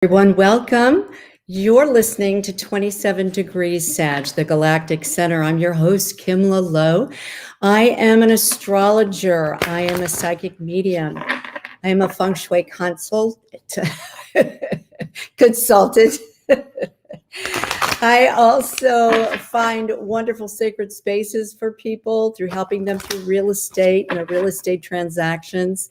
Everyone, welcome. You're listening to 27 Degrees SAG, the Galactic Center. I'm your host, Kimla Lowe. I am an astrologer. I am a psychic medium. I am a feng shui consultant. I also find wonderful sacred spaces for people through helping them through real estate, real estate transactions.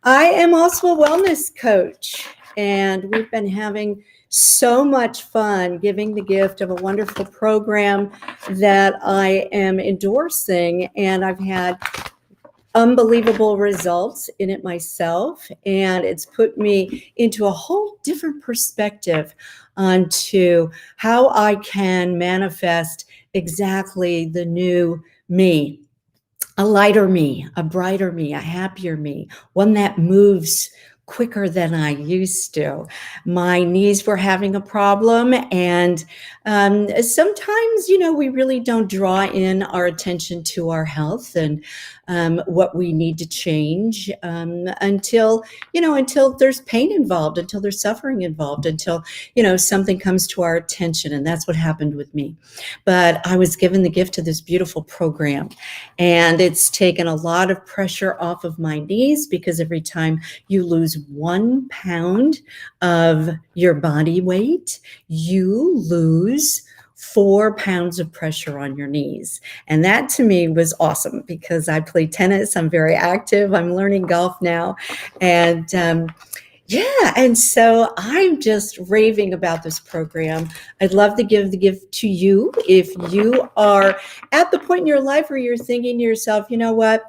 I am also a wellness coach. And we've been having so much fun giving the gift of a wonderful program that I am endorsing. And I've had unbelievable results in it myself. And it's put me into a whole different perspective onto how I can manifest exactly the new me. A lighter me, a brighter me, a happier me, one that moves quicker than I used to. My knees were having a problem, and sometimes, we really don't draw in our attention to our health and what we need to change until there's pain involved, until there's suffering involved, until something comes to our attention, and that's what happened with me. But I was given the gift of this beautiful program, and it's taken a lot of pressure off of my knees, because every time you lose 1 pound of your body weight, you lose 4 pounds of pressure on your knees. And that to me was awesome, because I play tennis. I'm very active. I'm learning golf now. And and so I'm just raving about this program. I'd love to give the gift to you if you are at the point in your life where you're thinking to yourself, you know what?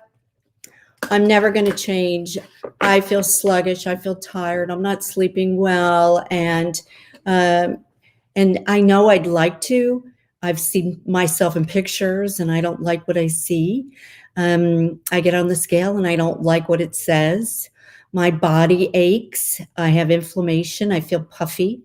I'm never going to change. I feel sluggish. I feel tired. I'm not sleeping well. And I know I'd like to. I've seen myself in pictures and I don't like what I see. I get on the scale and I don't like what it says. My body aches. I have inflammation. I feel puffy.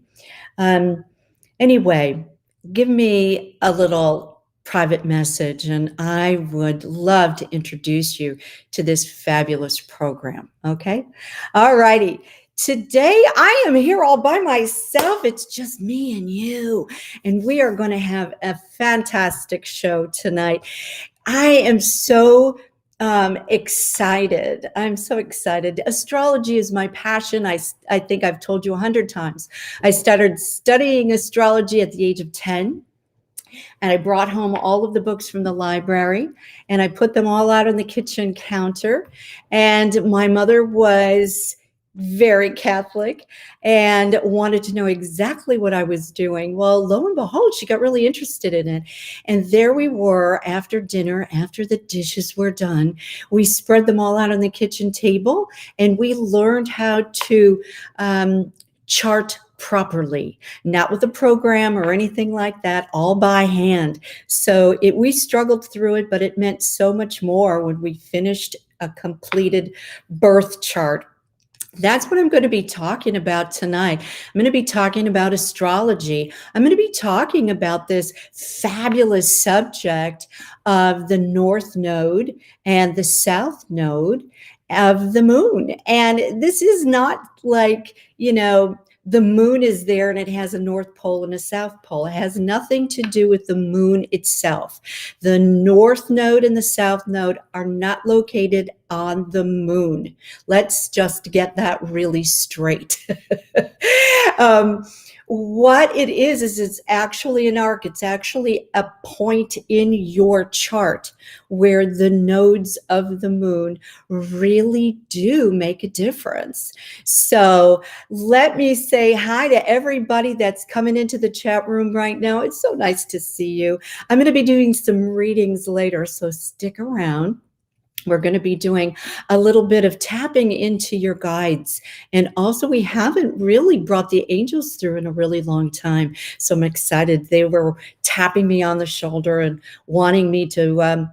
Anyway, give me a little private message, and I would love to introduce you to this fabulous program. Okay? All righty. Today, I am here all by myself. It's just me and you, and we are going to have a fantastic show tonight. I am so excited. I'm so excited. Astrology is my passion. I think I've told you 100 times. I started studying astrology at the age of 10. And I brought home all of the books from the library, and I put them all out on the kitchen counter. And my mother was very Catholic and wanted to know exactly what I was doing. Well, lo and behold, she got really interested in it. And there we were after dinner, after the dishes were done. We spread them all out on the kitchen table, and we learned how to chart properly, not with a program or anything like that, all by hand. So we struggled through it, but it meant so much more when we finished a completed birth chart. That's what I'm going to be talking about tonight. I'm going to be talking about astrology. I'm going to be talking about this fabulous subject of the North Node and the South Node of the moon. And this is not like, the moon is there and it has a North Pole and a South Pole. It has nothing to do with the moon itself. The North Node and the South Node are not located on the moon. Let's just get that really straight. What it is it's actually an arc. It's actually a point in your chart where the nodes of the moon really do make a difference. So let me say hi to everybody that's coming into the chat room right now. It's so nice to see you. I'm going to be doing some readings later, so stick around. We're going to be doing a little bit of tapping into your guides. And also, we haven't really brought the angels through in a really long time. So I'm excited. They were tapping me on the shoulder and wanting me to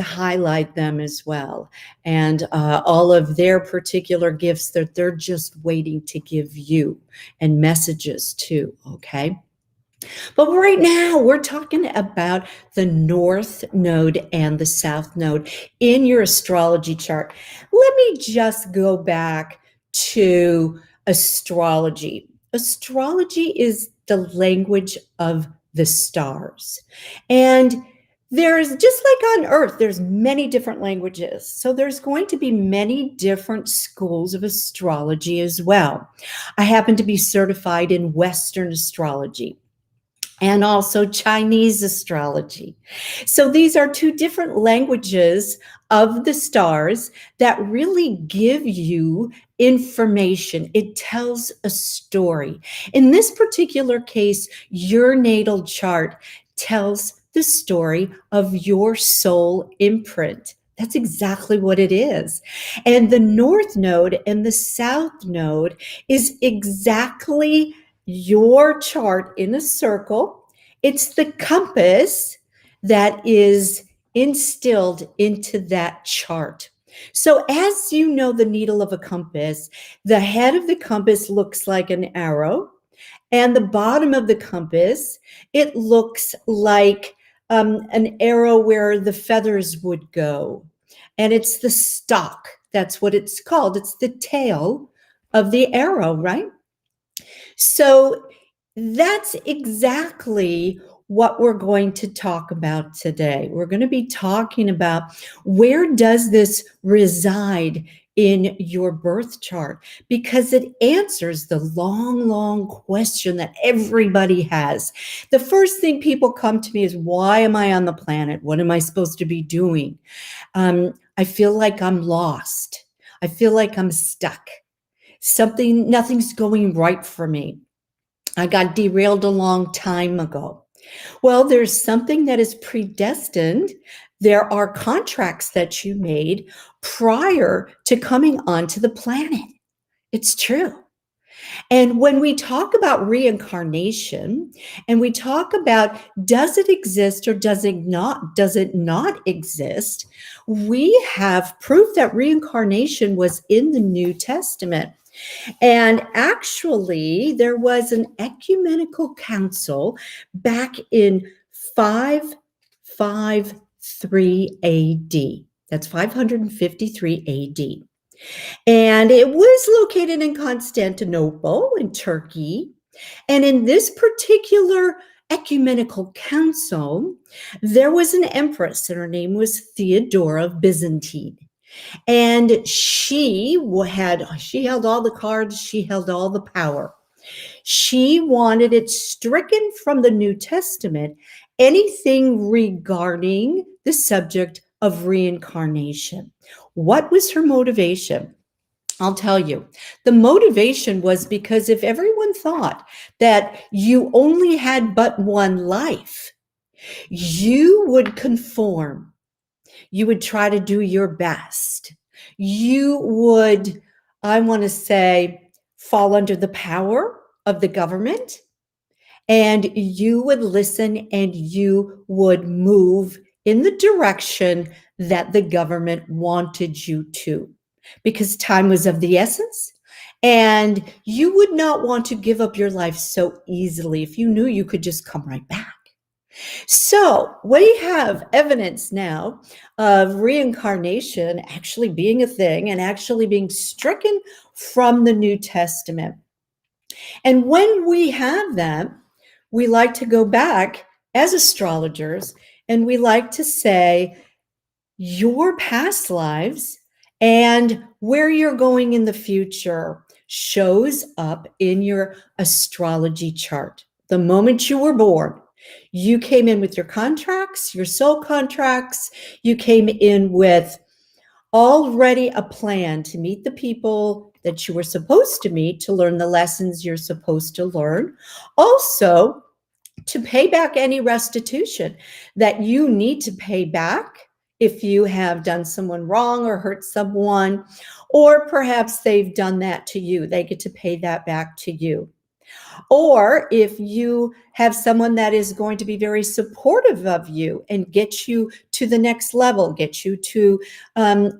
highlight them as well. And all of their particular gifts that they're just waiting to give you, and messages too, okay? But right now, we're talking about the North Node and the South Node in your astrology chart. Let me just go back to astrology. Astrology is the language of the stars. And there's just like on Earth, there's many different languages. So there's going to be many different schools of astrology as well. I happen to be certified in Western astrology and also Chinese astrology. So these are two different languages of the stars that really give you information. It tells a story. In this particular case, your natal chart tells the story of your soul imprint. That's exactly what it is. And the North Node and the South Node is exactly your chart in a circle. It's the compass that is instilled into that chart. So as you know, the needle of a compass, the head of the compass looks like an arrow, and the bottom of the compass, it looks like an arrow where the feathers would go. And it's the stalk. That's what it's called. It's the tail of the arrow, right? So that's exactly what we're going to talk about today. We're going to be talking about where does this reside in your birth chart, because it answers the long, long question that everybody has. The first thing people come to me is, why am I on the planet? What am I supposed to be doing? I feel like I'm lost. I feel like I'm stuck. Nothing's going right for me. I got derailed a long time ago. Well, there's something that is predestined. There are contracts that you made prior to coming onto the planet. It's true. And when we talk about reincarnation and we talk about does it exist or does it not exist, we have proof that reincarnation was in the New Testament. And actually, there was an ecumenical council back in 553 AD. That's 553 AD. And it was located in Constantinople in Turkey. And in this particular ecumenical council, there was an empress, and her name was Theodora of Byzantine. And she held all the cards, she held all the power. She wanted it stricken from the New Testament, anything regarding the subject of reincarnation. What was her motivation? I'll tell you. The motivation was because if everyone thought that you only had but one life, you would conform. You would try to do your best. You would, I want to say, fall under the power of the government, and you would listen and you would move in the direction that the government wanted you to, because time was of the essence. And you would not want to give up your life so easily if you knew you could just come right back. So we have evidence now of reincarnation actually being a thing and actually being stricken from the New Testament. And when we have that, we like to go back as astrologers and we like to say your past lives and where you're going in the future shows up in your astrology chart. The moment you were born, you came in with your contracts, your soul contracts. You came in with already a plan to meet the people that you were supposed to meet, to learn the lessons you're supposed to learn. Also, to pay back any restitution that you need to pay back if you have done someone wrong or hurt someone, or perhaps they've done that to you. They get to pay that back to you. Or if you have someone that is going to be very supportive of you and get you to the next level, get you to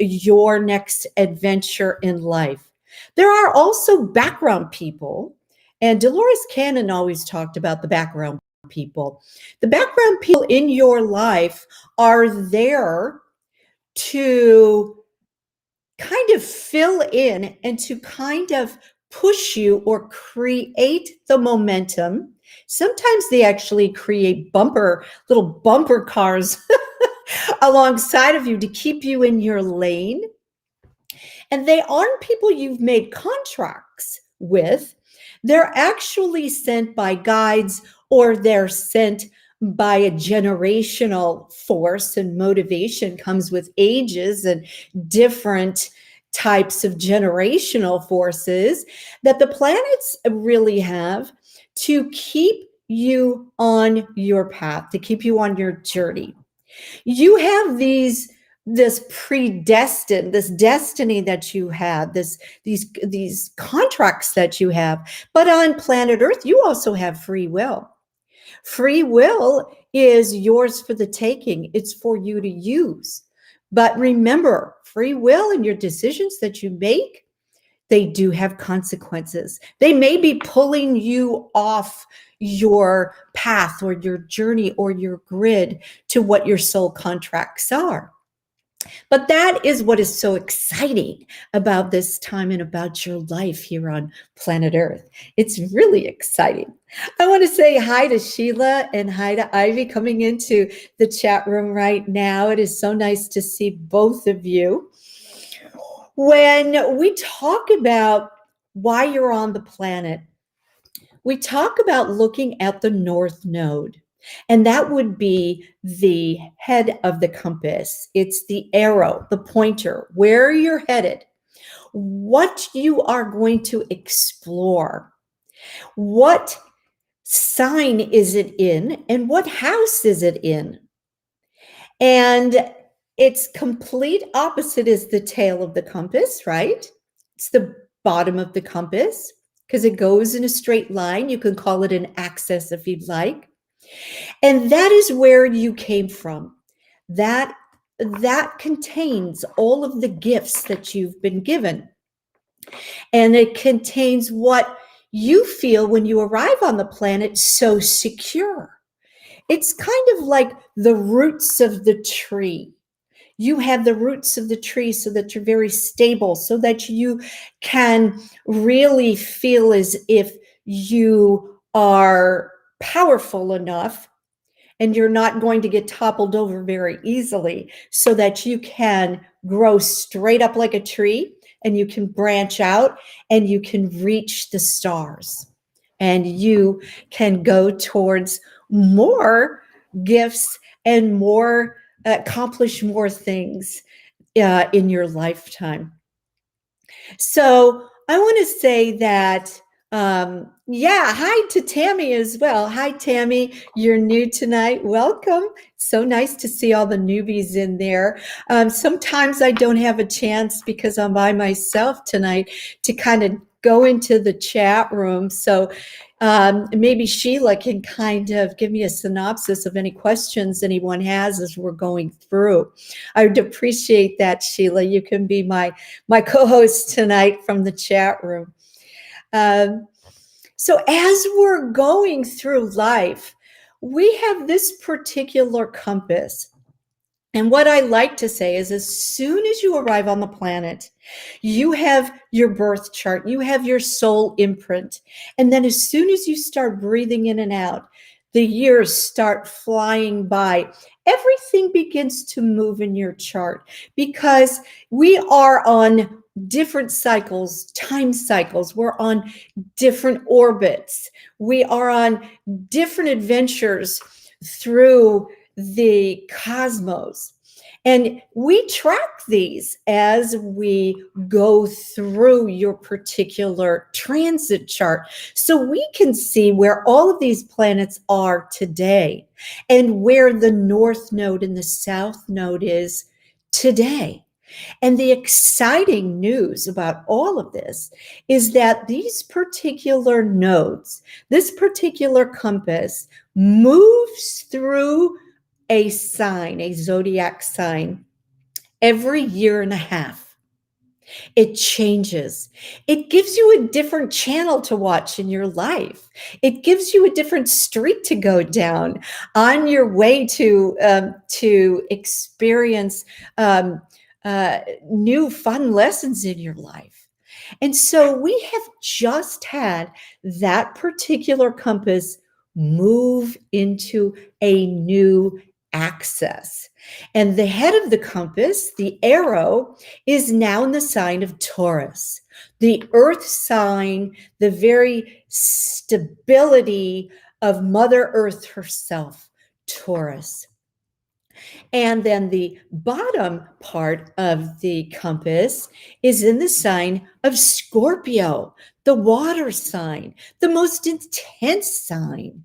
your next adventure in life. There are also background people, and Dolores Cannon always talked about the background people. The background people in your life are there to kind of fill in and to kind of push you or create the momentum. Sometimes they actually create little bumper cars alongside of you to keep you in your lane. And they aren't people you've made contracts with. They're actually sent by guides, or they're sent by a generational force, and motivation comes with ages and different types of generational forces that the planets really have to keep you on your path, to keep you on your journey. You have this destiny that you have, these contracts that you have. But on planet Earth, you also have free will. Free will is yours for the taking. It's for you to use. But remember, free will and your decisions that you make, they do have consequences. They may be pulling you off your path or your journey or your grid to what your soul contracts are. But that is what is so exciting about this time and about your life here on planet Earth. It's really exciting. I want to say hi to Sheila and hi to Ivy coming into the chat room right now. It is so nice to see both of you. When we talk about why you're on the planet, we talk about looking at the North Node. And that would be the head of the compass. It's the arrow, the pointer, where you're headed, what you are going to explore, what sign is it in, and what house is it in. And its complete opposite is the tail of the compass, right? It's the bottom of the compass because it goes in a straight line. You can call it an axis if you'd like. And that is where you came from. That contains all of the gifts that you've been given. And it contains what you feel when you arrive on the planet so secure. It's kind of like the roots of the tree. You have the roots of the tree so that you're very stable, so that you can really feel as if you are powerful enough and you're not going to get toppled over very easily, so that you can grow straight up like a tree and you can branch out and you can reach the stars and you can go towards more gifts and more accomplish more things in your lifetime. So I want to say that hi to Tammy as well. Hi, Tammy. You're new tonight. Welcome. So nice to see all the newbies in there. Sometimes I don't have a chance because I'm by myself tonight to kind of go into the chat room. So maybe Sheila can kind of give me a synopsis of any questions anyone has as we're going through. I would appreciate that, Sheila. You can be my co-host tonight from the chat room. So as we're going through life, we have this particular compass. And what I like to say is, as soon as you arrive on the planet, you have your birth chart, you have your soul imprint. And then as soon as you start breathing in and out, the years start flying by. Everything begins to move in your chart because we are on different cycles, time cycles. We're on different orbits. We are on different adventures through the cosmos. And we track these as we go through your particular transit chart. So we can see where all of these planets are today and where the North Node and the South Node is today. And the exciting news about all of this is that these particular nodes, this particular compass moves through a sign, a zodiac sign, every year and a half. It changes. It gives you a different channel to watch in your life. It gives you a different street to go down on your way to experience new fun lessons in your life. And so we have just had that particular compass move into a new axis. And the head of the compass, the arrow, is now in the sign of Taurus, the earth sign, the very stability of Mother Earth herself, Taurus. And then the bottom part of the compass is in the sign of Scorpio, the water sign, the most intense sign,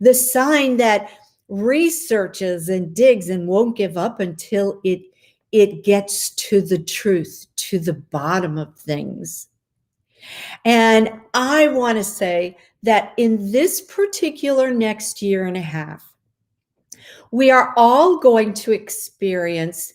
the sign that researches and digs and won't give up until it gets to the truth, to the bottom of things. And I want to say that in this particular next year and a half, we are all going to experience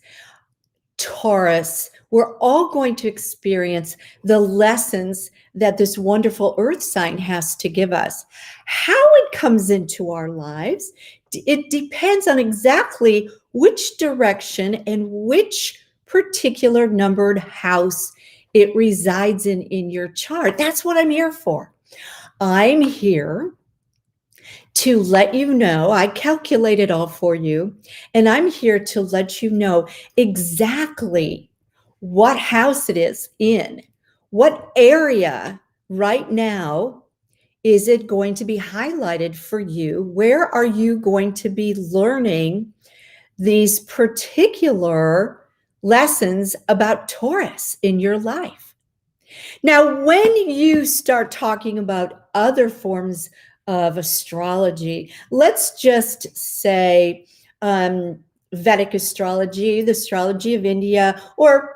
Taurus. We're all going to experience the lessons that this wonderful earth sign has to give us. How it comes into our lives, it depends on exactly which direction and which particular numbered house it resides in your chart. That's what I'm here for. I'm here to let you know, I calculate it all for you, and I'm here to let you know exactly what house it is in, what area right now is it going to be highlighted for you? Where are you going to be learning these particular lessons about Taurus in your life? Now, when you start talking about other forms of astrology, let's just say Vedic astrology, the astrology of India, or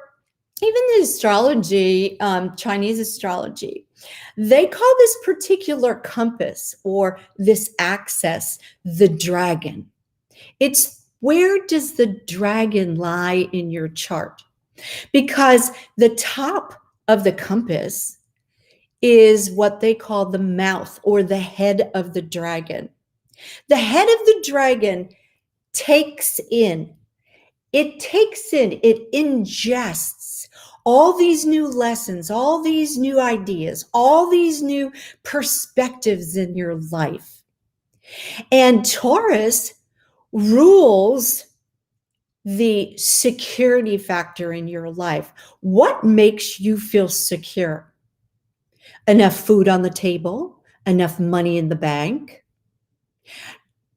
even the astrology, Chinese astrology, they call this particular compass or this axis the dragon. It's where does the dragon lie in your chart? Because the top of the compass is what they call the mouth or the head of the dragon. The head of the dragon takes in, it ingests all these new lessons, all these new ideas, all these new perspectives in your life. And Taurus rules the security factor in your life. What makes you feel secure? Enough food on the table, enough money in the bank?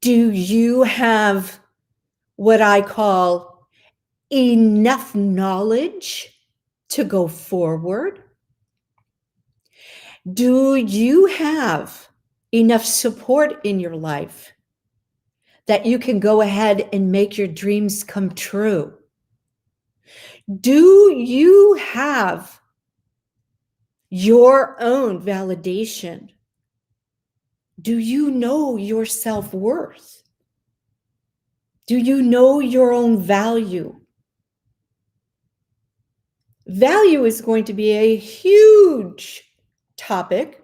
Do you have what I call enough knowledge to go forward? Do you have enough support in your life that you can go ahead and make your dreams come true? Do you have your own validation? Do you know your self-worth? Do you know your own value? Value is going to be a huge topic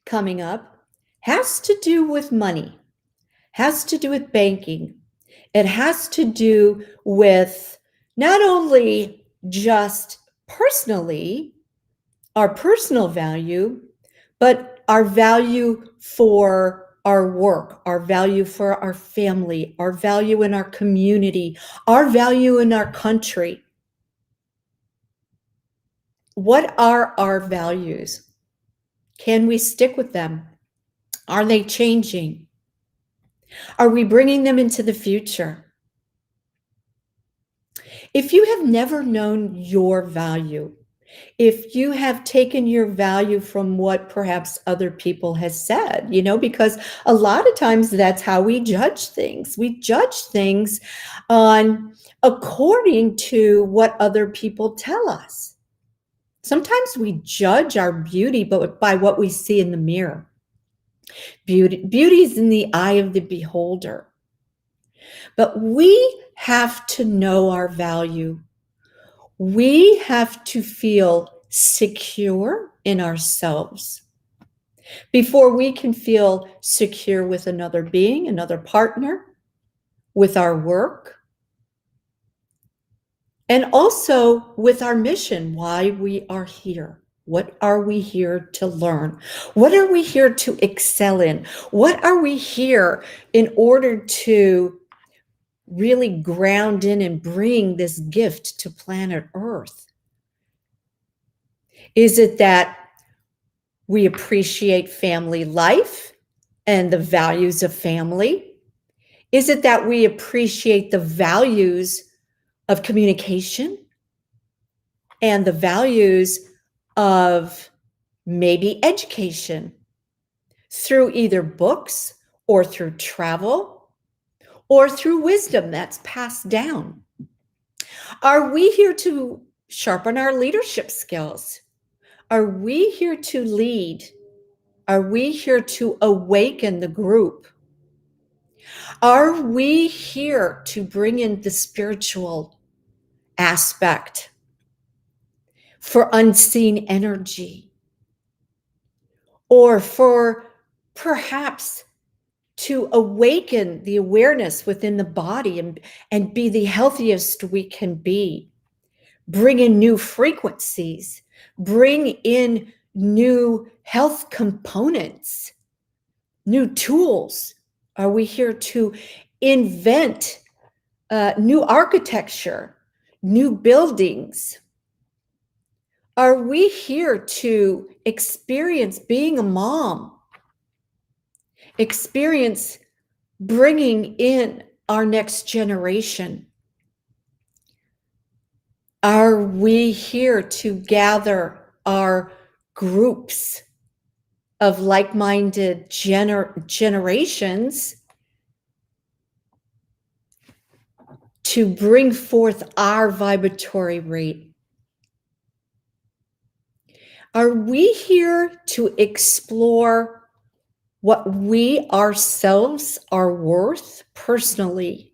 coming up. Has to do with money, has to do with banking. It has to do with not only just personally, our personal value, but our value for our work, our value for our family, our value in our community, our value in our country. What are our values? Can we stick with them? Are they changing? Are we bringing them into the future? If you have never known your value, if you have taken your value from what perhaps other people has said, because a lot of times that's how we judge things. We judge things according to what other people tell us. Sometimes we judge our beauty, but by what we see in the mirror. Beauty is in the eye of the beholder. But we have to know our value. We have to feel secure in ourselves before we can feel secure with another being, another partner, with our work. And also with our mission, why we are here. What are we here to learn? What are we here to excel in? What are we here in order to really ground in and bring this gift to planet Earth? Is it that we appreciate family life and the values of family? Is it that we appreciate the values of communication and the values of maybe education through either books or through travel or through wisdom that's passed down? Are we here to sharpen our leadership skills? Are we here to lead? Are we here to awaken the group? Are we here to bring in the spiritual aspect for unseen energy? Or for perhaps to awaken the awareness within the body and be the healthiest we can be? Bring in new frequencies, bring in new health components, new tools. Are we here to invent new architecture, new buildings? Are we here to experience being a mom, experience bringing in our next generation? Are we here to gather our groups of like-minded generations to bring forth our vibratory rate? Are we here to explore what we ourselves are worth personally,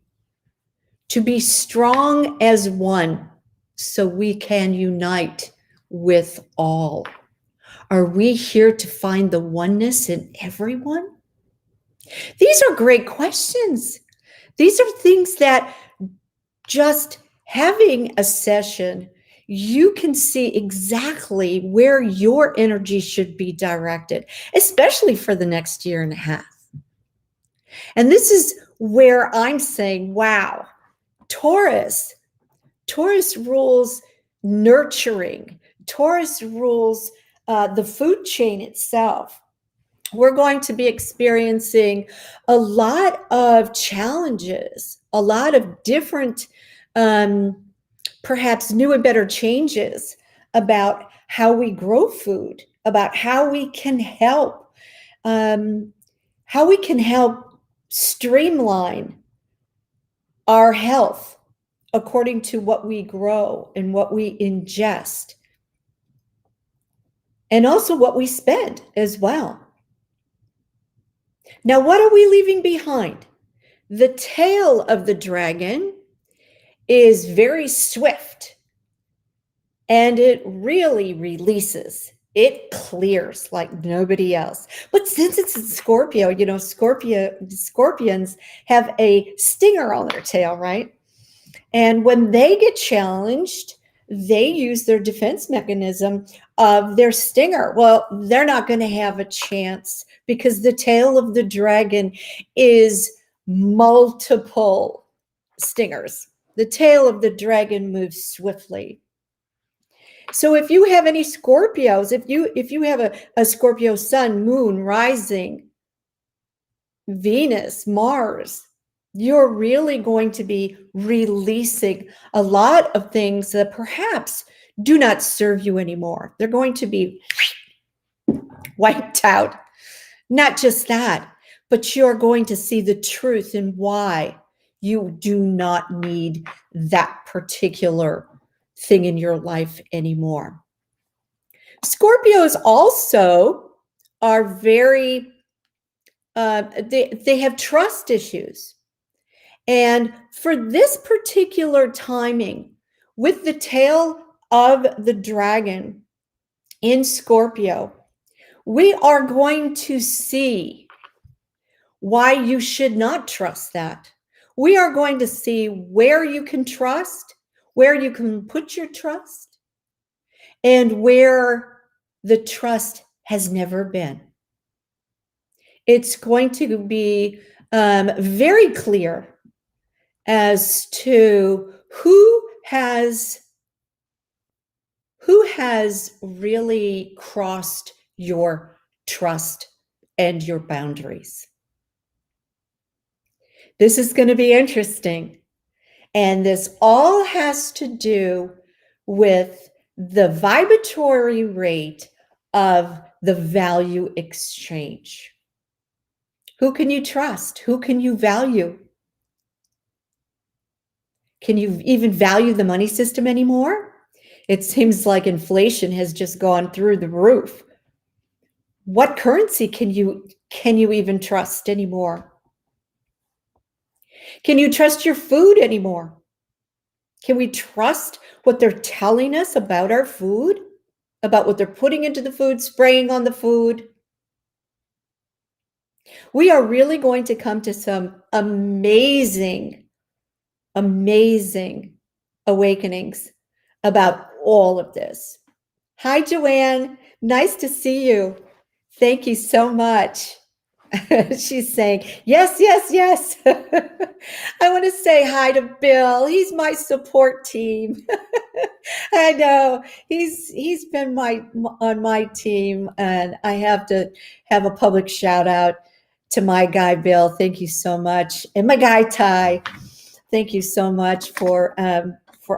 to be strong as one so we can unite with all? Are we here to find the oneness in everyone? These are great questions. These are things that just having a session, you can see exactly where your energy should be directed, especially for the next year and a half. And this is where I'm saying, wow, Taurus rules nurturing. Taurus rules the food chain itself. We're going to be experiencing a lot of challenges, a lot of different, perhaps new and better changes about how we grow food, about how we can help streamline our health according to what we grow and what we ingest, and also what we spend as well. Now, what are we leaving behind? The tail of the dragon is very swift and it really releases. It clears like nobody else. But since it's in Scorpio, you know, scorpions have a stinger on their tail, right? And when they get challenged, they use their defense mechanism of their stinger. Well, they're not going to have a chance because the tail of the dragon is multiple stingers. The tail of the dragon moves swiftly. So if you have any Scorpios, if you have a Scorpio sun, moon, rising, Venus, Mars, you're really going to be releasing a lot of things that perhaps do not serve you anymore. They're going to be wiped out. Not just that, but you're going to see the truth in why you do not need that particular thing in your life anymore. Scorpios also are very, they have trust issues. And for this particular timing, with the tail of the dragon in Scorpio, we are going to see why you should not trust that. We are going to see where you can trust, where you can put your trust and where the trust has never been. It's going to be very clear as to who has really crossed your trust and your boundaries. This is going to be interesting. And this all has to do with the vibratory rate of the value exchange. Who can you trust? Who can you value? Can you even value the money system anymore? It seems like inflation has just gone through the roof. What currency can you even trust anymore? Can you trust your food anymore? Can we trust what they're telling us about our food? About what they're putting into the food, spraying on the food? We are really going to come to some amazing awakenings about all of this. Hi, Joanne. Nice to see you. Thank you so much. She's saying, yes, yes, yes. I want to say hi to Bill. He's my support team. I know he's been on my team, and I have to have a public shout out to my guy, Bill. Thank you so much. And my guy, Ty. Thank you so much for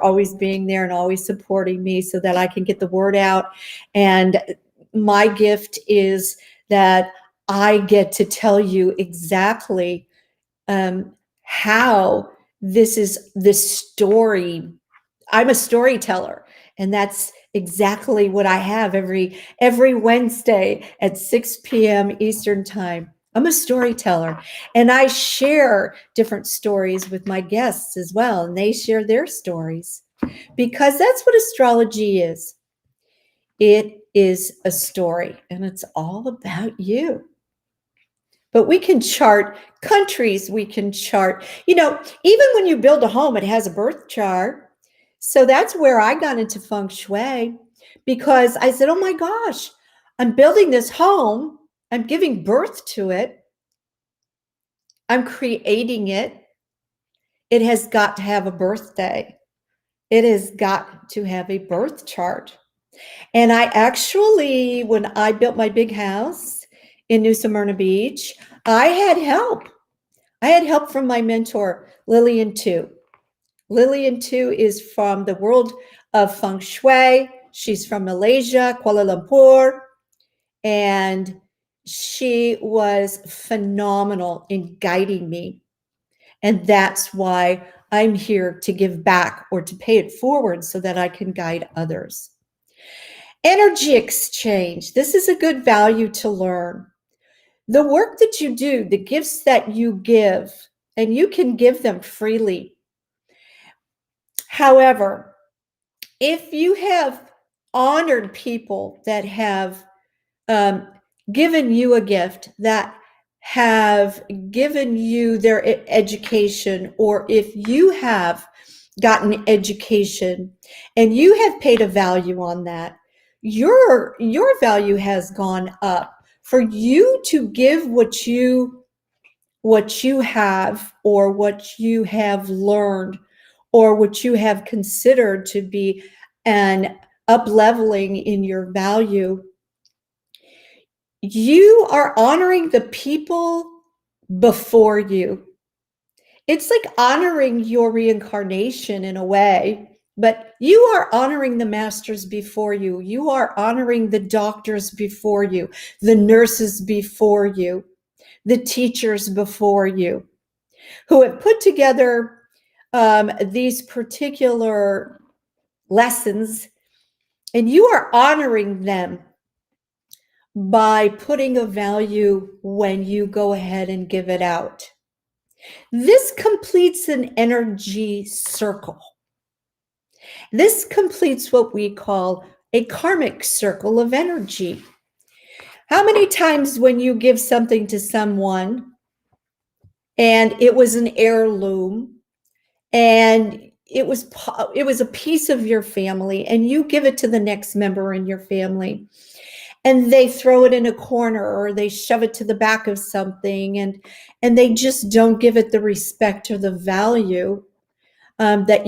always being there and always supporting me so that I can get the word out. And my gift is that I get to tell you exactly how this story. I'm a storyteller, and that's exactly what I have every Wednesday at 6 p.m. Eastern Time. I'm a storyteller, and I share different stories with my guests as well, and they share their stories, because that's what astrology is. It is a story, and it's all about you. But we can chart countries, we can chart, even when you build a home, it has a birth chart. So that's where I got into feng shui, because I said, oh my gosh, I'm building this home, I'm giving birth to it, I'm creating it. It has got to have a birthday. It has got to have a birth chart. And I actually, when I built my big house in New Smyrna Beach, I had help. I had help from my mentor, Lillian Tu. Lillian Tu is from the world of feng shui. She's from Malaysia, Kuala Lumpur, and she was phenomenal in guiding me. And that's why I'm here to give back or to pay it forward so that I can guide others. Energy exchange. This is a good value to learn. The work that you do, the gifts that you give, and you can give them freely. However, if you have honored people that have given you a gift, that have given you their education, or if you have gotten education and you have paid a value on that, your value has gone up. For you to give what you have, or what you have learned, or what you have considered to be an up-leveling in your value, you are honoring the people before you. It's like honoring your reincarnation in a way, but you are honoring the masters before you. You are honoring the doctors before you, the nurses before you, the teachers before you, who have put together these particular lessons, and you are honoring them by putting a value when you go ahead and give it out. This completes an energy circle. This completes what we call a karmic circle of energy. How many times when you give something to someone and it was an heirloom, and it was a piece of your family, and you give it to the next member in your family, and they throw it in a corner or they shove it to the back of something, and they just don't give it the respect or the value that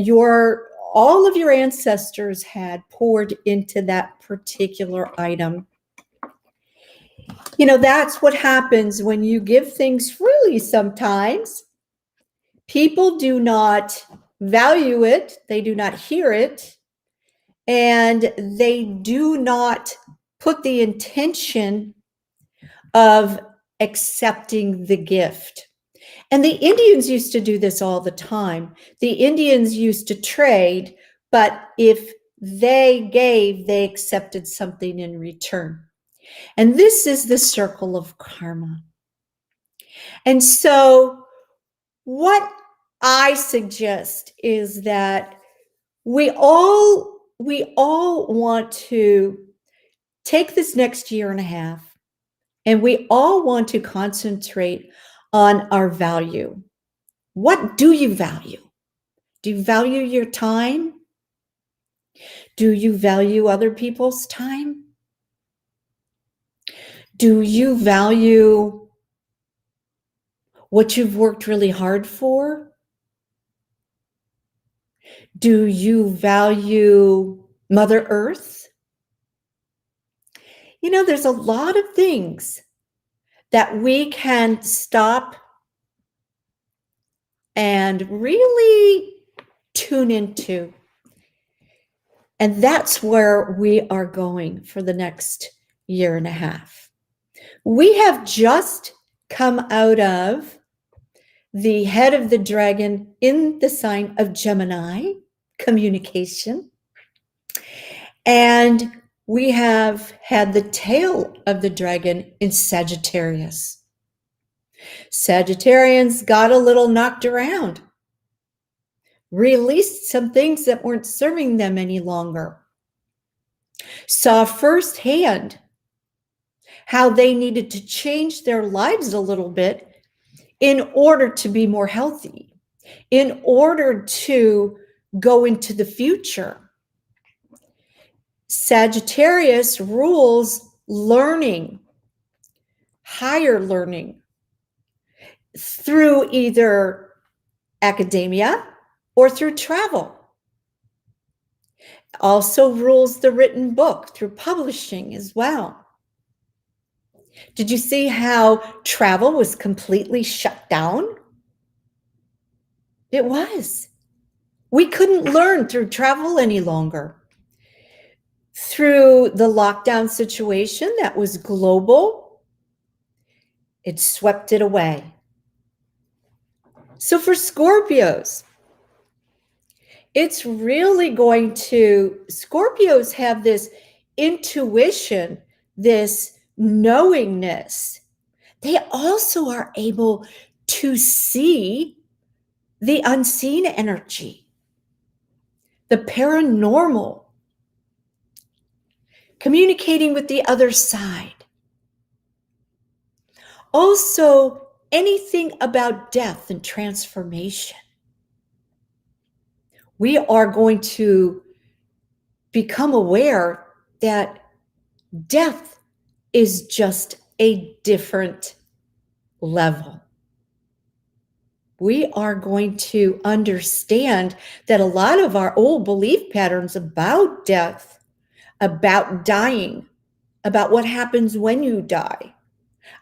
all of your ancestors had poured into that particular item. That's what happens when you give things freely. Sometimes people do not value it, they do not hear it, and they do not put the intention of accepting the gift. And the Indians used to do this all the time. The Indians used to trade, but if they gave, they accepted something in return. And this is the circle of karma. And so what I suggest is that we all want to take this next year and a half, and we all want to concentrate on our value. What do you value? Do you value your time? Do you value other people's time? Do you value what you've worked really hard for? Do you value Mother Earth? There's a lot of things that we can stop and really tune into. And that's where we are going for the next year and a half. We have just come out of the head of the dragon in the sign of Gemini, communication. And we have had the tail of the dragon in Sagittarius. Sagittarians got a little knocked around, released some things that weren't serving them any longer, saw firsthand how they needed to change their lives a little bit in order to be more healthy, in order to go into the future. Sagittarius rules learning, higher learning, through either academia or through travel. Also rules the written book through publishing as well. Did you see how travel was completely shut down? It was. We couldn't learn through travel any longer. Through the lockdown situation that was global, it swept it away. So for Scorpios, it's really Scorpios have this intuition, this knowingness. They also are able to see the unseen energy, the paranormal, communicating with the other side. Also, anything about death and transformation. We are going to become aware that death is just a different level. We are going to understand that a lot of our old belief patterns about death, about dying, about what happens when you die,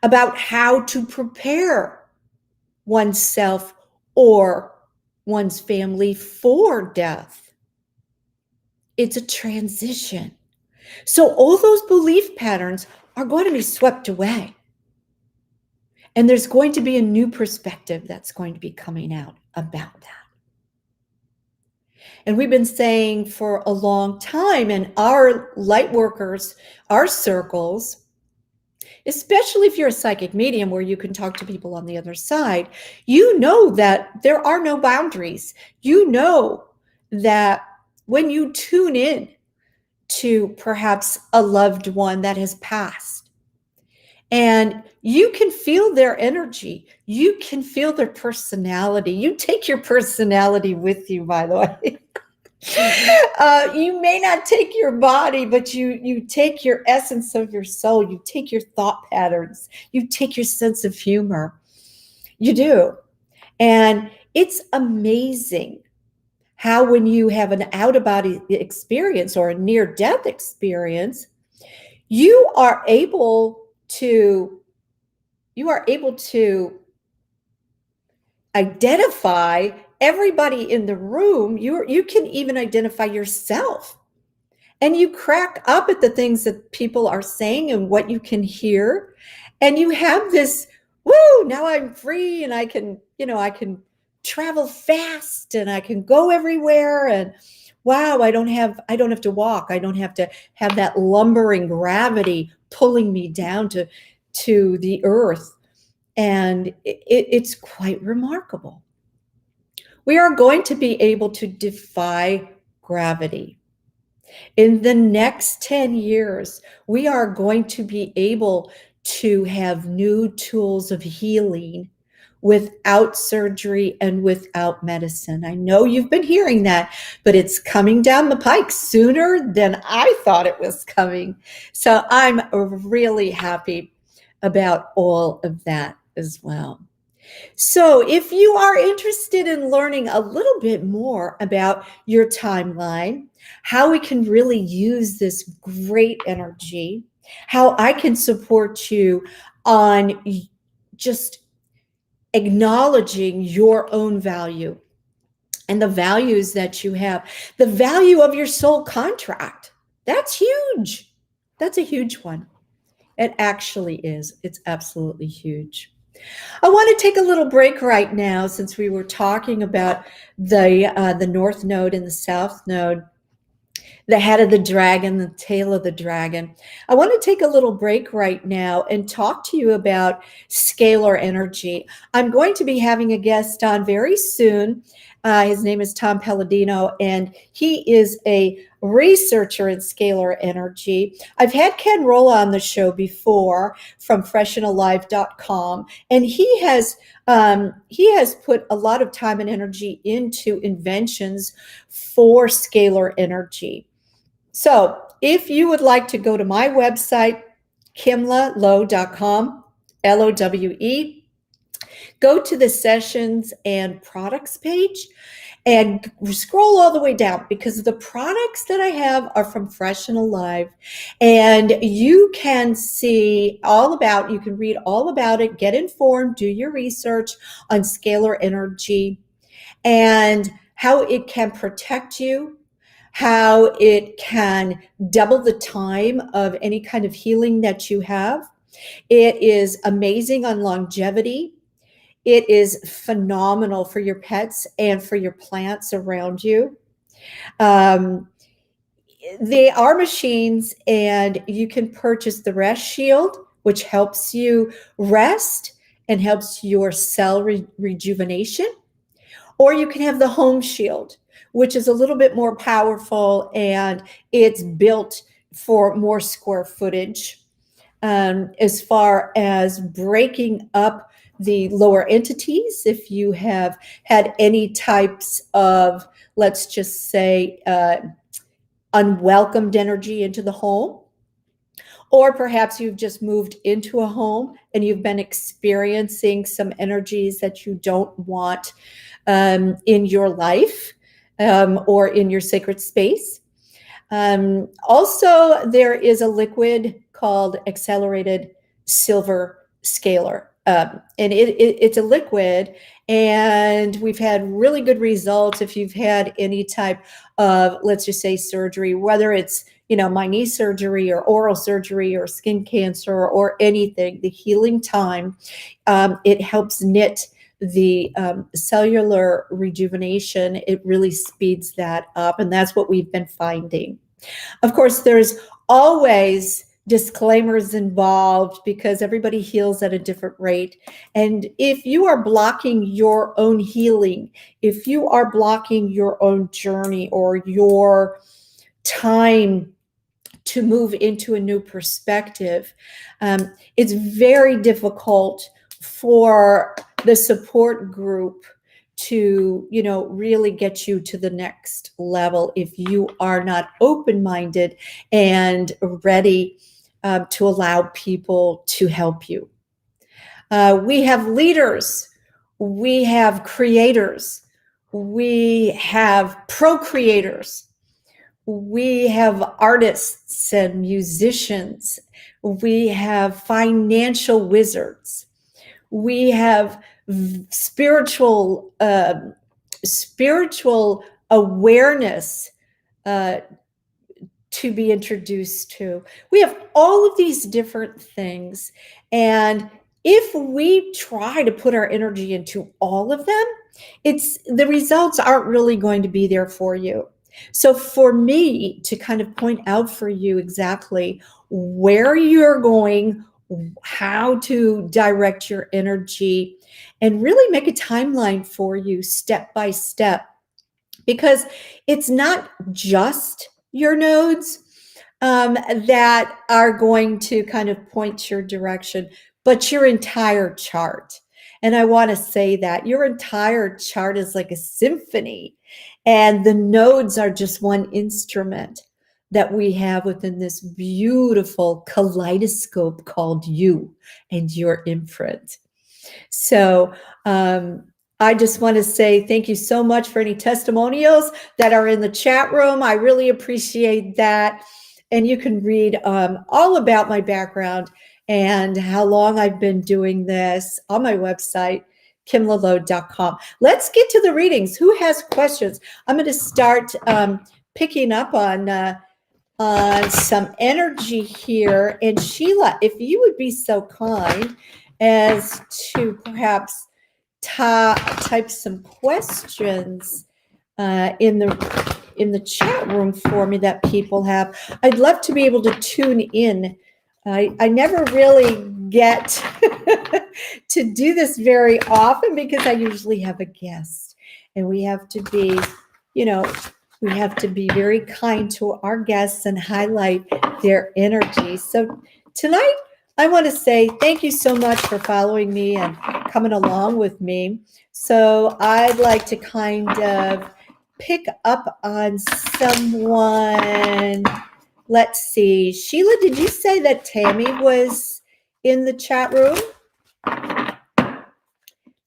about how to prepare oneself or one's family for death. It's a transition. So all those belief patterns are going to be swept away. And there's going to be a new perspective that's going to be coming out about that. And we've been saying for a long time in our light workers, our circles, especially if you're a psychic medium where you can talk to people on the other side, you know that there are no boundaries. You know that when you tune in to perhaps a loved one that has passed, And you can feel their energy. You can feel their personality. You take your personality with you, by the way. You may not take your body, but you take your essence of your soul. You take your thought patterns. You take your sense of humor. You do. And it's amazing how when you have an out-of-body experience or a near-death experience, you are able to identify everybody in the room. You can even identify yourself, and you crack up at the things that people are saying and what you can hear, and you have this, woo, now I'm free, and I can travel fast, and I can go everywhere, and wow, I don't have to walk. I don't have to have that lumbering gravity pulling me down to the earth. And it's quite remarkable. We are going to be able to defy gravity. In the next 10 years, we are going to be able to have new tools of healing without surgery and without medicine. I know you've been hearing that, but it's coming down the pike sooner than I thought it was coming. So I'm really happy about all of that as well. So if you are interested in learning a little bit more about your timeline, how we can really use this great energy, how I can support you on just acknowledging your own value and the values that you have, the value of your soul contract, that's huge. That's a huge one. It actually is. It's absolutely huge. I want to take a little break right now, since we were talking about the North Node and the South Node, the head of the dragon, the tail of the dragon. I want to take a little break right now and talk to you about scalar energy. I'm going to be having a guest on very soon. His name is Tom Palladino, and he is a researcher in scalar energy. I've had Ken Rolla on the show before from freshandalive.com, and he has put a lot of time and energy into inventions for scalar energy. So if you would like to go to my website, kimlalowe.com, Lowe, go to the sessions and products page and scroll all the way down, because the products that I have are from Fresh and Alive, and you can see all about, you can read all about it, get informed, do your research on scalar energy and how it can protect you, how it can double the time of any kind of healing that you have. It is amazing on longevity. It is phenomenal for your pets and for your plants around you. They are machines, and you can purchase the Rest Shield, which helps you rest and helps your cell rejuvenation. Or you can have the Home Shield, which is a little bit more powerful, and it's built for more square footage as far as breaking up the lower entities. If you have had any types of, let's just say, unwelcomed energy into the home, or perhaps you've just moved into a home and you've been experiencing some energies that you don't want in your life or in your sacred space. Also, there is a liquid called Accelerated Silver Scalar. And it's a liquid, and we've had really good results if you've had any type of, let's just say, surgery, whether it's, my knee surgery or oral surgery or skin cancer or anything. The healing time, it helps knit the cellular rejuvenation. It really speeds that up, and that's what we've been finding. Of course, there's always disclaimers involved, because everybody heals at a different rate. And if you are blocking your own healing, if you are blocking your own journey or your time to move into a new perspective. It's very difficult for the support group to, really get you to the next level if you are not open-minded and ready to allow people to help you. We have leaders, we have creators, we have procreators, we have artists and musicians, we have financial wizards, we have spiritual awareness to be introduced to. We have all of these different things, and if we try to put our energy into all of them, the results aren't really going to be there for you. So for me to kind of point out for you exactly where you're going, how to direct your energy, and really make a timeline for you step by step, because it's not just your nodes that are going to kind of point your direction, but your entire chart. And I want to say that your entire chart is like a symphony, and the nodes are just one instrument that we have within this beautiful kaleidoscope called you and your imprint. So I just want to say thank you so much for any testimonials that are in the chat room. I really appreciate that. And you can read all about my background and how long I've been doing this on my website, kimlalode.com. Let's get to the readings. Who has questions? I'm going to start picking up on some energy here. And Sheila, if you would be so kind as to perhaps type some questions in the chat room for me that people have. I'd love to be able to tune in. I never really get to do this very often because I usually have a guest, and we have to be, we have to be very kind to our guests and highlight their energy. So tonight, I want to say thank you so much for following me and coming along with me. So I'd like to kind of pick up on someone. Let's see. Sheila, did you say that Tammy was in the chat room?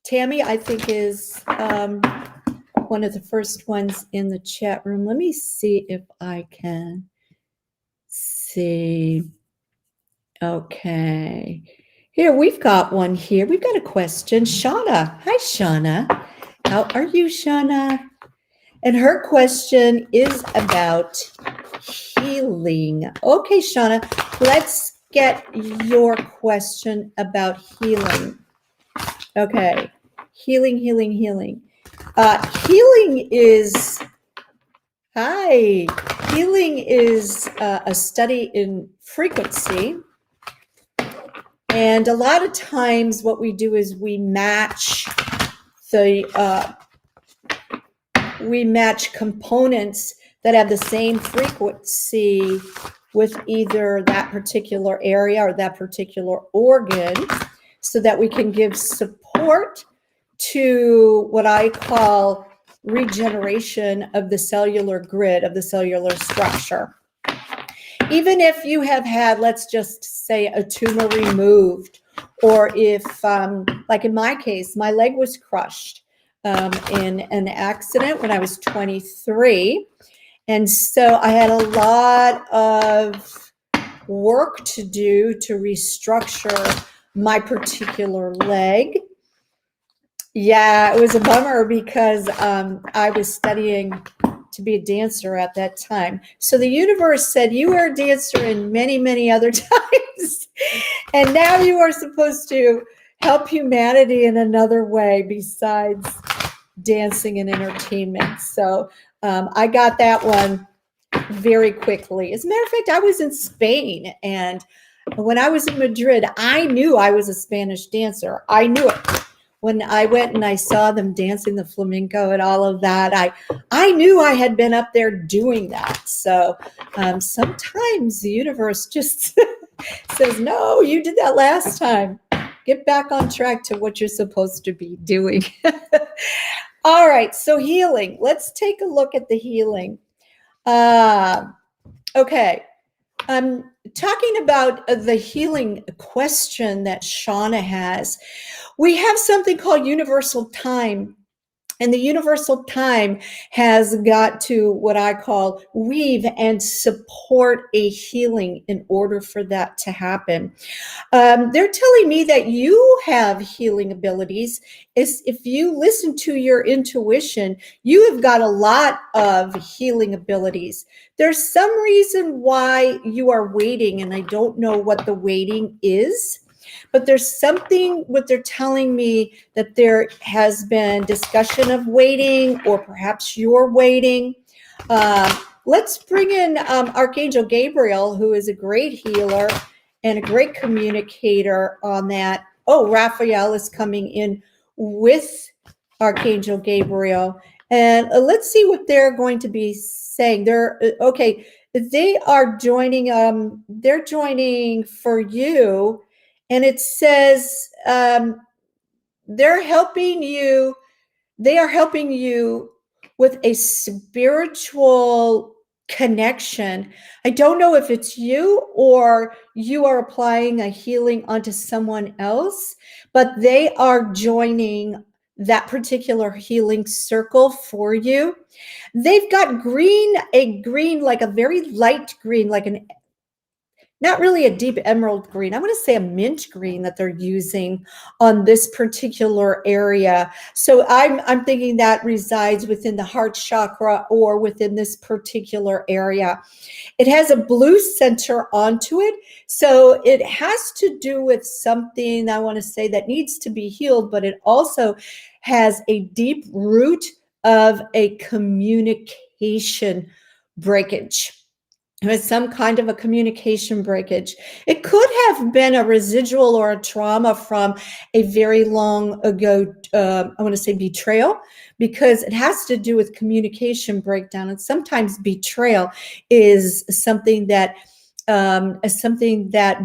Tammy, I think, is one of the first ones in the chat room. Let me see if I can see. Okay. Here, we've got one here. We've got a question. Shauna. Hi, Shauna. How are you, Shauna? And her question is about healing. Okay, Shauna, let's get your question about healing. Okay. Healing. Healing is, hi. Healing is a study in frequency. And a lot of times what we do is we match components that have the same frequency with either that particular area or that particular organ, so that we can give support to what I call regeneration of the cellular grid, of the cellular structure. Even if you have had, let's just say, a tumor removed, or if, like in my case, my leg was crushed in an accident when I was 23. And so I had a lot of work to do to restructure my particular leg. Yeah, it was a bummer because I was studying to be a dancer at that time. So the universe said, you were a dancer in many, many other times, and now you are supposed to help humanity in another way besides dancing and entertainment. So I got that one very quickly. As a matter of fact, I was in Spain, and when I was in Madrid, I knew I was a Spanish dancer. I knew it. when I went and I saw them dancing the flamenco and all of that, I knew I had been up there doing that. So sometimes the universe just says, no, you did that last time. Get back on track to what you're supposed to be doing. All right, so healing. Let's take a look at the healing. Okay. I'm talking about the healing question that Shauna has. We have something called universal time. And the universal time has got to what I call weave and support a healing in order for that to happen. They're telling me that you have healing abilities. If you listen to your intuition, you have got a lot of healing abilities. There's some reason why you are waiting, and I don't know what the waiting is. But there's something, what they're telling me, that there has been discussion of waiting, or perhaps you're waiting. Let's bring in Archangel Gabriel, who is a great healer and a great communicator on that. Oh, Raphael is coming in with Archangel Gabriel. And let's see what they're going to be saying. Okay, they are joining, they're joining for you. And it says they're helping you. They are helping you with a spiritual connection. I don't know if it's you or you are applying a healing onto someone else, but they are joining that particular healing circle for you. They've got a green, like a very light green, like not really a deep emerald green. I'm going to say a mint green that they're using on this particular area. So I'm thinking that resides within the heart chakra or within this particular area. It has a blue center onto it. So it has to do with something, I want to say, that needs to be healed, but it also has a deep root of a communication breakage. It was some kind of a communication breakage. It could have been a residual or a trauma from a very long ago, I want to say betrayal, because it has to do with communication breakdown. And sometimes betrayal is something that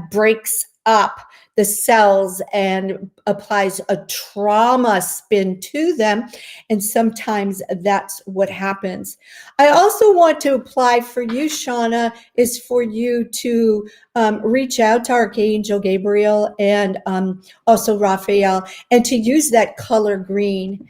breaks up the cells and applies a trauma spin to them. And sometimes that's what happens. I also want to apply for you, Shauna, is for you to reach out to Archangel Gabriel and also Raphael, and to use that color green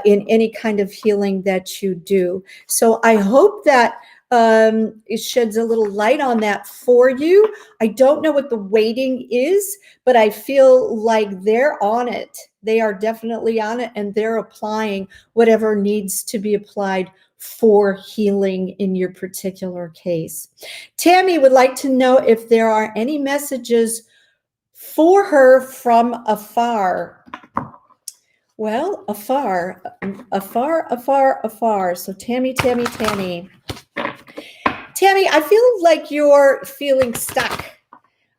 in any kind of healing that you do. So I hope that it sheds a little light on that for you. I don't know what the waiting is, but I feel like they're on it. They are definitely on it, and they're applying whatever needs to be applied for healing in your particular case. Tammy would like to know if there are any messages for her from afar. Well, afar. So Tammy. Tammy, I feel like you're feeling stuck.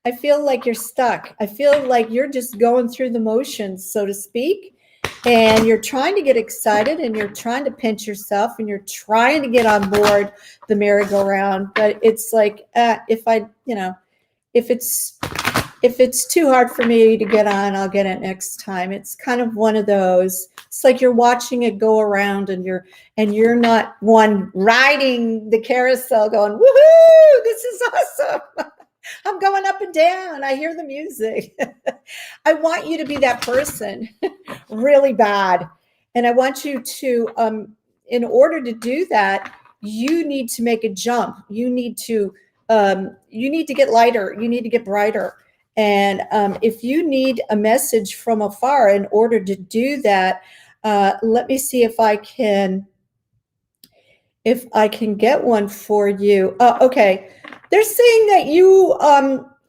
I feel like you're stuck. I feel like you're just going through the motions, so to speak, and you're trying to get excited, and you're trying to pinch yourself, and you're trying to get on board the merry-go-round. But it's like, if it's too hard for me to get on, I'll get it next time. It's kind of one of those. It's like you're watching it go around, and you're not one riding the carousel going, woohoo, this is awesome. I'm going up and down. I hear the music. I want you to be that person really bad. And I want you to, in order to do that, you need to make a jump. You need to get lighter. You need to get brighter. And if you need a message from afar in order to do that, let me see if I can get one for you. Okay. They're saying that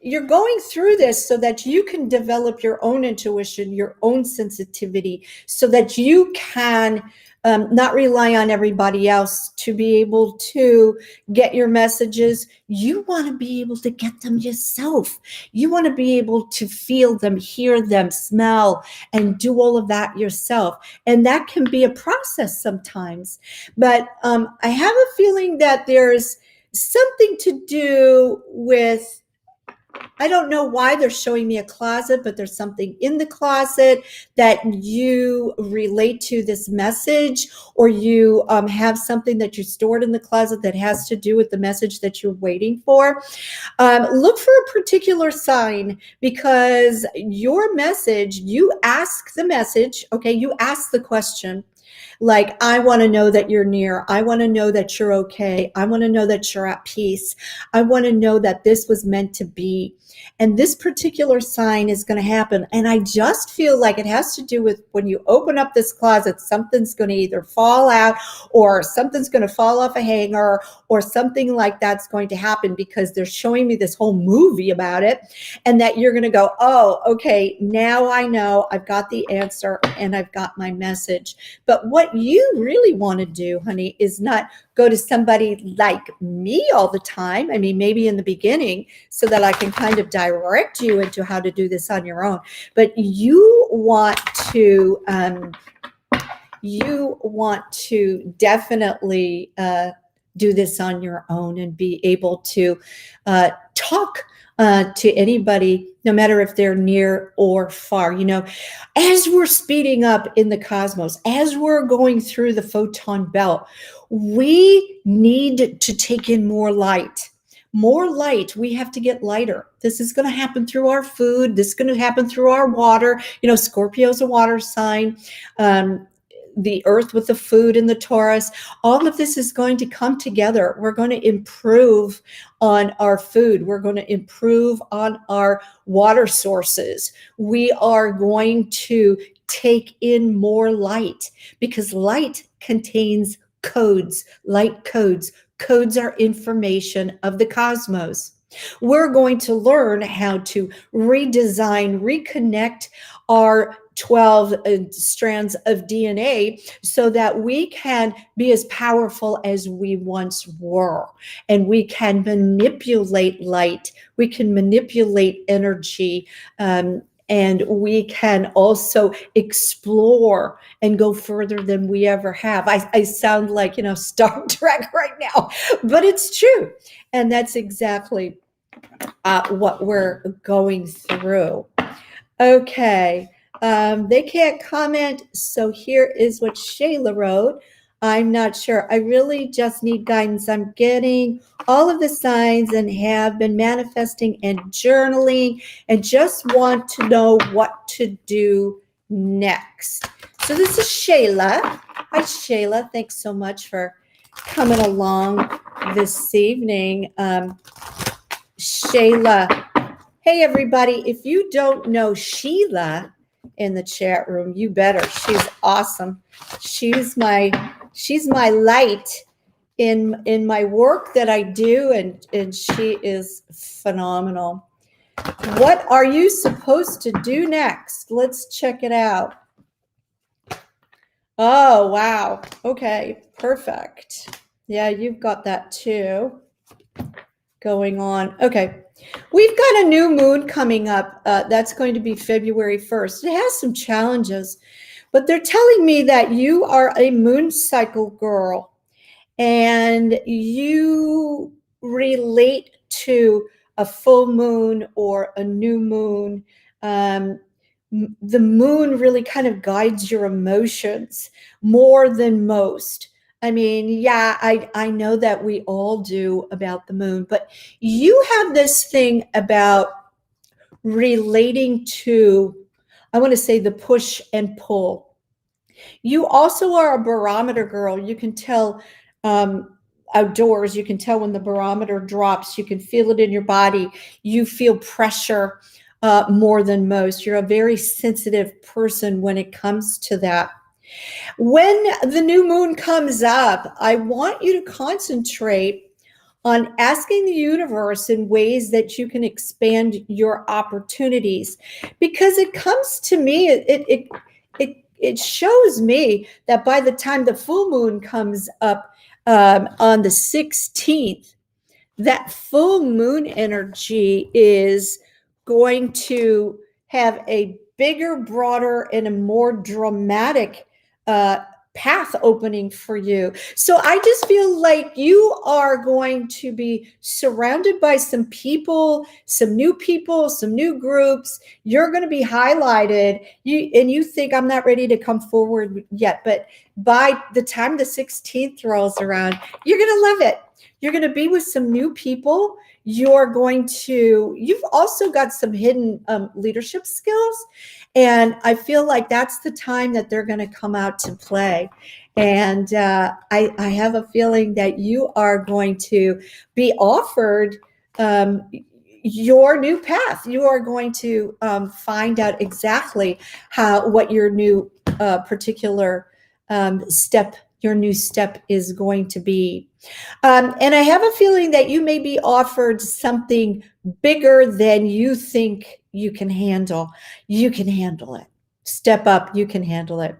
you're going through this so that you can develop your own intuition, your own sensitivity, so that you can not rely on everybody else to be able to get your messages. You want to be able to get them yourself. You want to be able to feel them, hear them, smell, and do all of that yourself. And that can be a process sometimes. But I have a feeling that there's something to do with, I don't know why they're showing me a closet, but there's something in the closet that you relate to this message, or you have something that you stored in the closet that has to do with the message that you're waiting for. Look for a particular sign, because your message, you ask the message, okay, you ask the question. Like, I want to know that you're near. I want to know that you're okay. I want to know that you're at peace. I want to know that this was meant to be. And this particular sign is going to happen. And I just feel like it has to do with when you open up this closet, something's going to either fall out, or something's going to fall off a hanger, or something like that's going to happen, because they're showing me this whole movie about it. And that you're going to go, oh, okay, now I know, I've got the answer and I've got my message. But what you really want to do, honey, is not go to somebody like me all the time. I mean, maybe in the beginning, so that I can kind of direct you into how to do this on your own. But you want to definitely do this on your own and be able to talk to anybody, no matter if they're near or far. You know, as we're speeding up in the cosmos, as we're going through the photon belt, we need to take in more light. More light. We have to get lighter. This is going to happen through our food. This is going to happen through our water. You know, Scorpio's a water sign. The earth with the food and the Taurus, all of this is going to come together. We're going to improve on our food. We're going to improve on our water sources. We are going to take in more light, because light contains codes, light codes. Codes are information of the cosmos. We're going to learn how to redesign, reconnect our 12 strands of DNA so that we can be as powerful as we once were. And we can manipulate light. We can manipulate energy. And we can also explore and go further than we ever have. I sound like, you know, Star Trek right now, but it's true. And that's exactly what we're going through. Okay. They can't comment. So here is what Shayla wrote. I'm not sure. I really just need guidance. I'm getting all of the signs and have been manifesting and journaling and just want to know what to do next. So this is Shayla. Hi, Shayla. Thanks so much for coming along this evening. Shayla. Hey, everybody. If you don't know Sheila in the chat room, you better. She's awesome. She's my light in my work that I do, and she is phenomenal. What are you supposed to do next? Let's check it out. Oh, wow. Okay, perfect. Yeah, you've got that too going on. Okay. We've got a new moon coming up. That's going to be February 1st. It has some challenges, but they're telling me that you are a moon cycle girl and you relate to a full moon or a new moon. The moon really kind of guides your emotions more than most. I mean, yeah, I know that we all do about the moon, but you have this thing about relating to, I want to say, the push and pull. You also are a barometer girl. You can tell outdoors, you can tell when the barometer drops, you can feel it in your body. You feel pressure more than most. You're a very sensitive person when it comes to that. When the new moon comes up, I want you to concentrate on asking the universe in ways that you can expand your opportunities, because it comes to me, it shows me that by the time the full moon comes up on the 16th, that full moon energy is going to have a bigger, broader, and a more dramatic path opening for you. So I just feel like you are going to be surrounded by some people, some new groups. You're going to be highlighted. You think, I'm not ready to come forward yet, but by the time the 16th rolls around, you're going to love it. You're going to be with some new people. You've also got some hidden leadership skills. And I feel like that's the time that they're going to come out to play. And I have a feeling that you are going to be offered your new path. You are going to find out exactly what your new particular step, your new step is going to be. And I have a feeling that you may be offered something bigger than you think you can handle. You can handle it. Step up. You can handle it.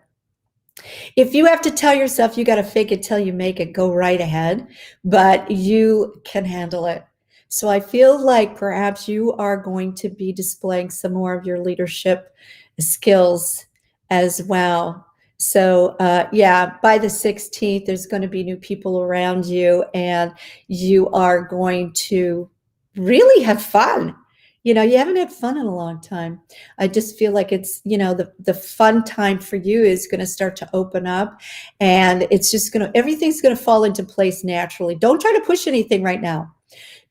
If you have to tell yourself you got to fake it till you make it, go right ahead, but you can handle it. So I feel like perhaps you are going to be displaying some more of your leadership skills as well. So by the 16th, there's going to be new people around you, and you are going to really have fun. You haven't had fun in a long time. I just feel like it's, the fun time for you is going to start to open up, and it's just everything's going to fall into place naturally. Don't try to push anything right now.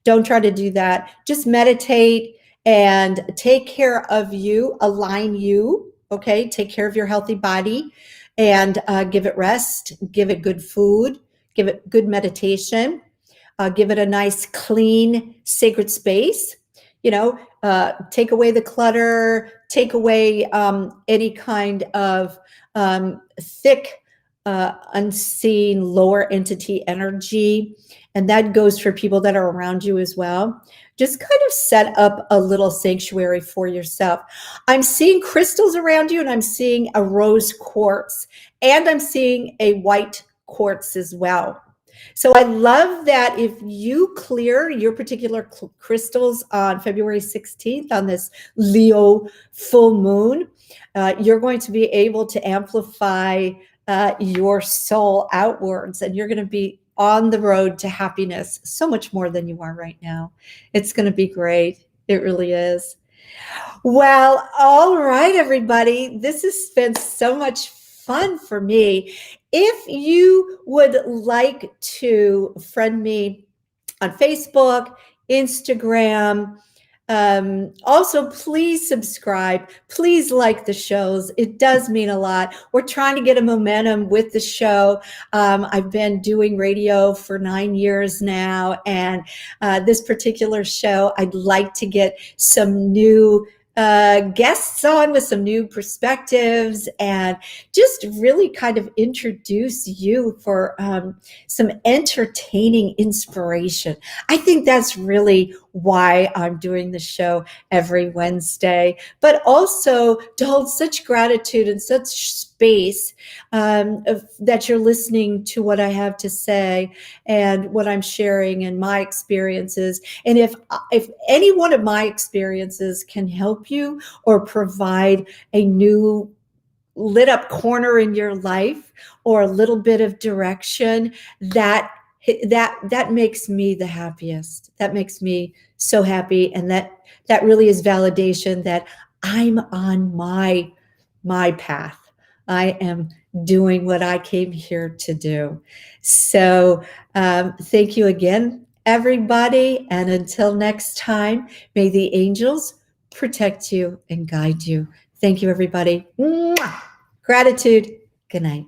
Don't try to do that. Just meditate and take care of you, align you, okay? Take care of your healthy body and give it rest, give it good food, give it good meditation, give it a nice, clean, sacred space. Take away the clutter, take away any kind of thick, unseen, lower entity energy. And that goes for people that are around you as well. Just kind of set up a little sanctuary for yourself. I'm seeing crystals around you, and I'm seeing a rose quartz, and I'm seeing a white quartz as well. So I love that if you clear your particular crystals on February 16th on this Leo full moon, you're going to be able to amplify your soul outwards, and you're going to be on the road to happiness so much more than you are right now. It's going to be great. It really is. Well, all right, everybody. This has been so much fun for me. If you would like to friend me on Facebook, Instagram, also, please subscribe. Please like the shows. It does mean a lot. We're trying to get a momentum with the show. I've been doing radio for 9 years now, and this particular show, I'd like to get some new guests on with some new perspectives and just really kind of introduce you for some entertaining inspiration. I think that's really why I'm doing the show every Wednesday, but also to hold such gratitude and such space that you're listening to what I have to say and what I'm sharing and my experiences. And if any one of my experiences can help you or provide a new lit up corner in your life or a little bit of direction, that makes me the happiest. That makes me so happy. And that really is validation that I'm on my path. I am doing what I came here to do. So thank you again, everybody. And until next time, may the angels protect you and guide you. Thank you, everybody. Mwah! Gratitude. Good night.